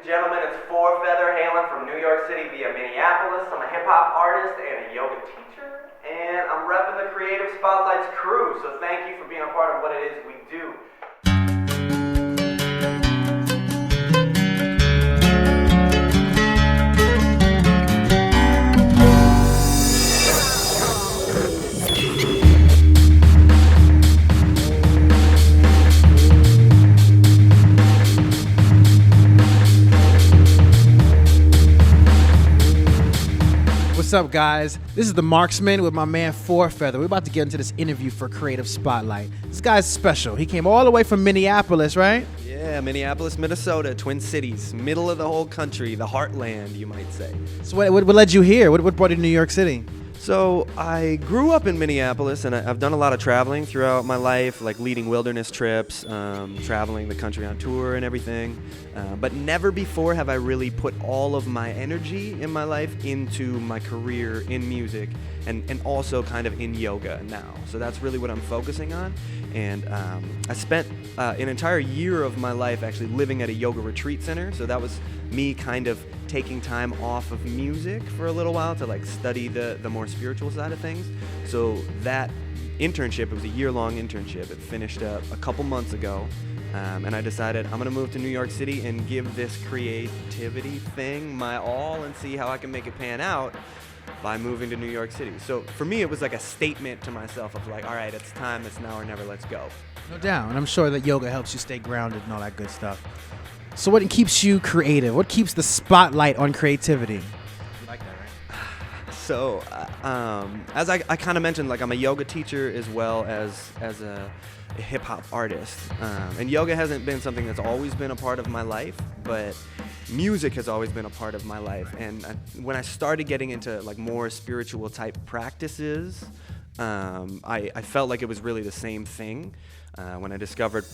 Gentlemen, it's Forefeather hailing from New York City via Minneapolis. I'm a hip-hop artist and a yoga teacher, and I'm repping the Creative Spotlight's crew, so thank you for being a part of what it is we do. What's up, guys? This is the Marksman with my man Forefeather. We're about to get into this interview for Creative Spotlight. This guy's special. He came all the way from Minneapolis, right? Yeah, Minneapolis, Minnesota, Twin Cities, middle of the whole country, the heartland, you might say. So what led you here? What brought you to New York City? So I grew up in Minneapolis, and I've done a lot of traveling throughout my life, like leading wilderness trips, traveling the country on tour and everything. But never before have I really put all of my energy in my life into my career in music and also kind of in yoga now. So that's really what I'm focusing on. And I spent an entire year of my life actually living at a yoga retreat center. So that was me kind of taking time off of music for a little while to like study the more spiritual side of things. So that internship, it was a year-long internship. It finished up a couple months ago. And I decided I'm going to move to New York City and give this creativity thing my all and see how I can make it pan out by moving to New York City. So for me, it was like a statement to myself of like, all right, it's time, it's now or never, let's go. No doubt. And I'm sure that yoga helps you stay grounded and all that good stuff. So what keeps you creative? What keeps the spotlight on creativity? You like that, right? So as I kind of mentioned, like I'm a yoga teacher as well as a hip-hop artist. And yoga hasn't been something that's always been a part of my life, but music has always been a part of my life. And when I started getting into like more spiritual type practices, I felt like it was really the same thing. When I discovered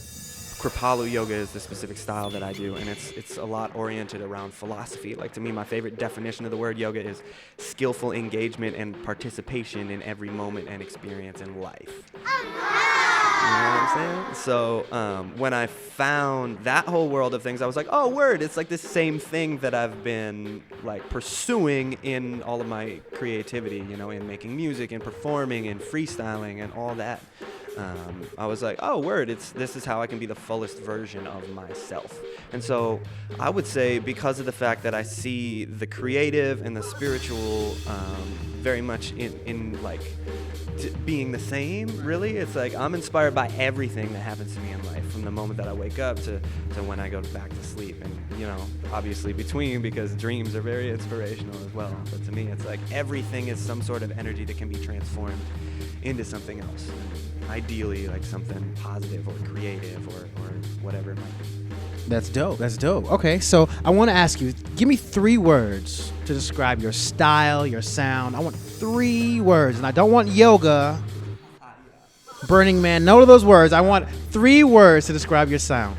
Kripalu yoga is the specific style that I do, and it's a lot oriented around philosophy. Like to me, my favorite definition of the word yoga is skillful engagement and participation in every moment and experience in life. You know what I'm saying? So when I found that whole world of things, I was like, oh, word, it's like the same thing that I've been like pursuing in all of my creativity, you know, in making music and performing and freestyling and all that. I was like, oh, word, this is how I can be the fullest version of myself. And so I would say because of the fact that I see the creative and the spiritual very much in like being the same, really, it's like I'm inspired by everything that happens to me in life, from the moment that I wake up to when I go back to sleep. And, you know, obviously between, because dreams are very inspirational as well. But to me, it's like everything is some sort of energy that can be transformed into something else. Ideally, like something positive or creative or whatever it might be. That's dope. That's dope. Okay, so I want to ask you, give me 3 words to describe your style, your sound. I want 3 words, and I don't want yoga, Burning Man, none of those words. I want 3 words to describe your sound.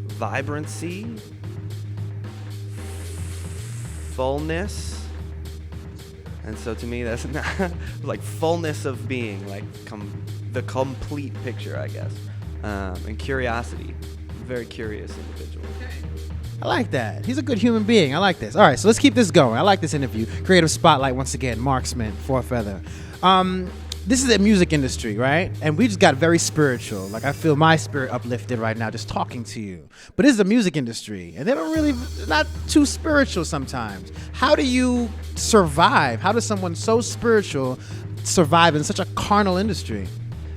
Vibrancy, fullness. And so to me, that's not like fullness of being, like the complete picture, I guess. And curiosity. Very curious individual. I like that. He's a good human being. I like this. All right, so let's keep this going. I like this interview. Creative Spotlight, once again, Marksman, Forefeather. This is the music industry, right? And we just got very spiritual. Like, I feel my spirit uplifted right now just talking to you. But this is the music industry, and they're not too spiritual sometimes. How do you survive? How does someone so spiritual survive in such a carnal industry?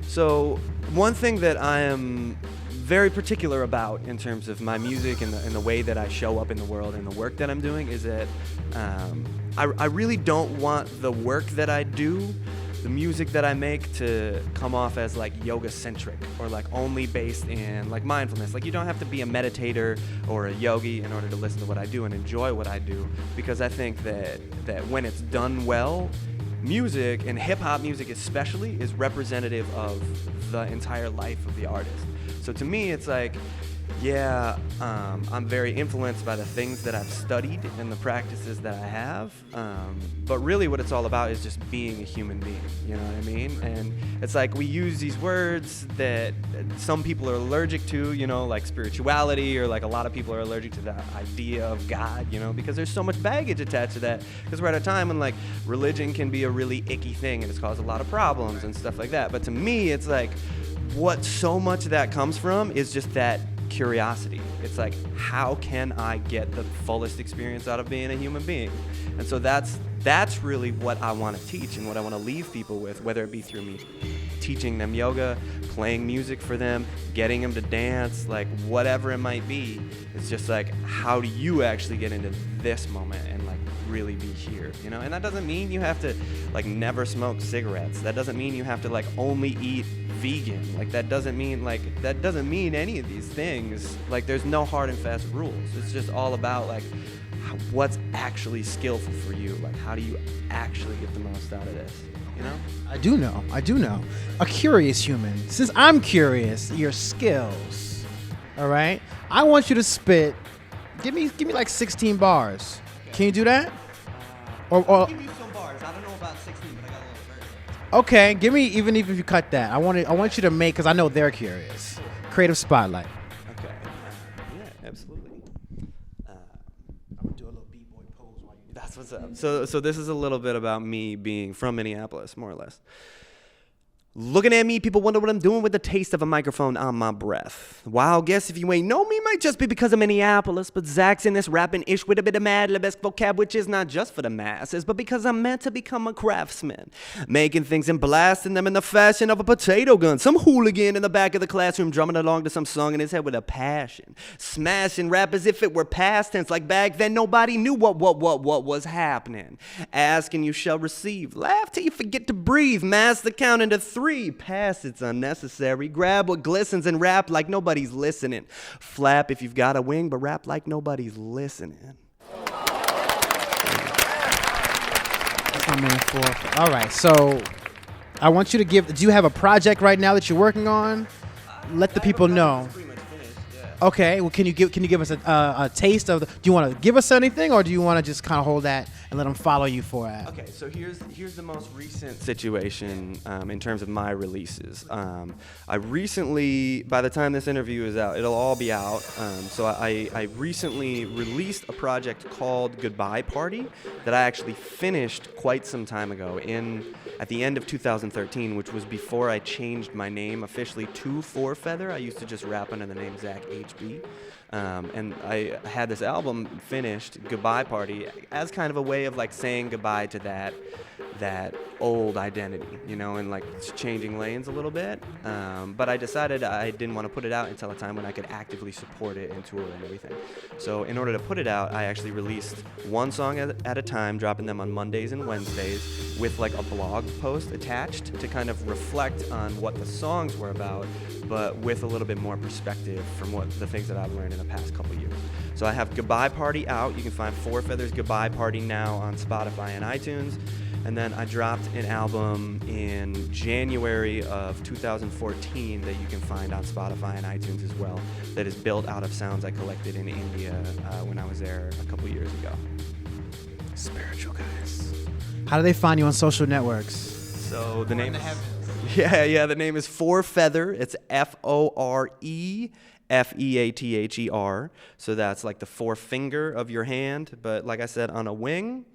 So one thing that I am very particular about in terms of my music and the way that I show up in the world and the work that I'm doing is that I really don't want the work that I do, the music that I make, to come off as like yoga centric or like only based in like mindfulness. Like, you don't have to be a meditator or a yogi in order to listen to what I do and enjoy what I do, because I think that when it's done well, music, and hip hop music especially, is representative of the entire life of the artist. So to me, it's like Yeah, I'm very influenced by the things that I've studied and the practices that I have. But really, what it's all about is just being a human being. You know what I mean? And it's like we use these words that some people are allergic to, you know, like spirituality, or like a lot of people are allergic to the idea of God, you know, because there's so much baggage attached to that. Because we're at a time when like religion can be a really icky thing and it's caused a lot of problems and stuff like that. But to me, it's like what so much of that comes from is just that curiosity. It's like, how can I get the fullest experience out of being a human being? And so that's really what I want to teach and what I want to leave people with, whether it be through me teaching them yoga, playing music for them, getting them to dance, like whatever it might be. It's just like, how do you actually get into this moment and like really be here, you know? And that doesn't mean you have to like never smoke cigarettes. That doesn't mean you have to like only eat vegan. Like that doesn't mean any of these things. Like there's no hard and fast rules. It's just all about like what's actually skillful for you. Like how do you actually get the most out of this, you know? I do know. A curious human. Since I'm curious, your skills. All right? I want you to spit. Give me like 16 bars. Can you do that? Or give you some bars. I don't know about 16, but I got a little verse. okay, give me even if you cut that. I want you to make, because I know they're curious. Creative spotlight. Okay. Yeah, absolutely. I'm gonna do a little b-boy pose while you do that. That's what's up. So this is a little bit about me being from Minneapolis, more or less. Looking at me, people wonder what I'm doing with the taste of a microphone on my breath. Wild guess if you ain't know me might just be because of Minneapolis, but Zach's in this rapping-ish with a bit of Mad Libesque vocab, which is not just for the masses, but because I'm meant to become a craftsman, making things and blasting them in the fashion of a potato gun. Some hooligan in the back of the classroom drumming along to some song in his head with a passion, smashing rap as if it were past tense, like back then nobody knew what was happening. Ask and you shall receive. Laugh till you forget to breathe. Mass the count into 3. Pass, it's unnecessary. Grab what glistens and rap like nobody's listening. Flap if you've got a wing, but rap like nobody's listening. That's my man for. All right, so I want you to give. Do you have a project right now that you're working on? Let the people know. Okay, well, can you give us a taste of the? Do you want to give us anything, or do you want to just kind of hold that and let them follow you for it? Okay, so here's the most recent situation in terms of my releases. I recently, by the time this interview is out, it'll all be out. So I recently released a project called Goodbye Party that I actually finished quite some time ago at the end of 2013, which was before I changed my name officially to Forefeather. I used to just rap under the name Zach HB. And I had this album finished, Goodbye Party, as kind of a way of like saying goodbye to that old identity, you know, and like changing lanes a little bit. But I decided I didn't want to put it out until a time when I could actively support it and tour and everything. So in order to put it out, I actually released one song at a time, dropping them on Mondays and Wednesdays with like a blog post attached to kind of reflect on what the songs were about, but with a little bit more perspective from what the things that I've learned in the past couple years. So I have Goodbye Party out. You can find Forefeather's Goodbye Party now on Spotify and iTunes. And then I dropped an album in January of 2014 that you can find on Spotify and iTunes as well, that is built out of sounds I collected in India when I was there a couple years ago. Spiritual guys. How do they find you on social networks? So the name the name is Forefeather. It's Forefeather. So that's like the forefinger of your hand, but like I said, on a wing.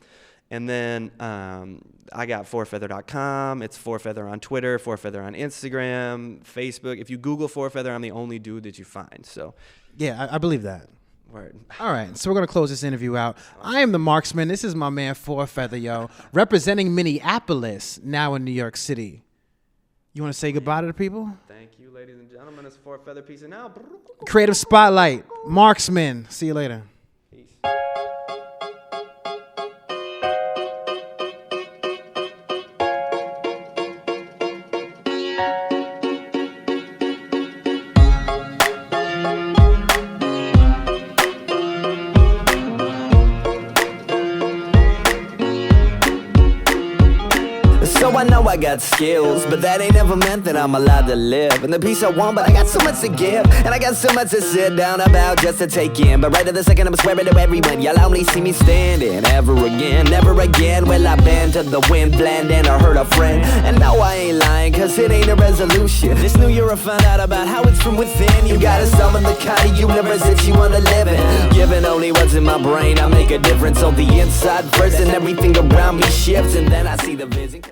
And then I got forefeather.com. It's Forefeather on Twitter, Forefeather on Instagram, Facebook. If you Google Forefeather, I'm the only dude that you find. So, yeah, I believe that. Word. All right, so we're going to close this interview out. I am the Marksman. This is my man Forefeather, yo, representing Minneapolis, now in New York City. You want to say goodbye to the people? Thank you, ladies and gentlemen. It's Forefeather. Peace and out. Creative Spotlight, Marksman. See you later. Peace. So I I know I got skills, but that ain't never meant that I'm allowed to live. And the peace I want, but I got so much to give, and I got so much to sit down about just to take in. But right at the second I'm swearing to everyone, you'll only see me standing ever again. Never again will I bend to the wind, blend in or hurt a friend. And no, I ain't lying, cause it ain't a resolution. This new year I found out about how it's from within. You gotta summon the kind of universe that you wanna live in. Given only what's in my brain, I make a difference on the inside first, and everything around me shifts, and then I see the vision.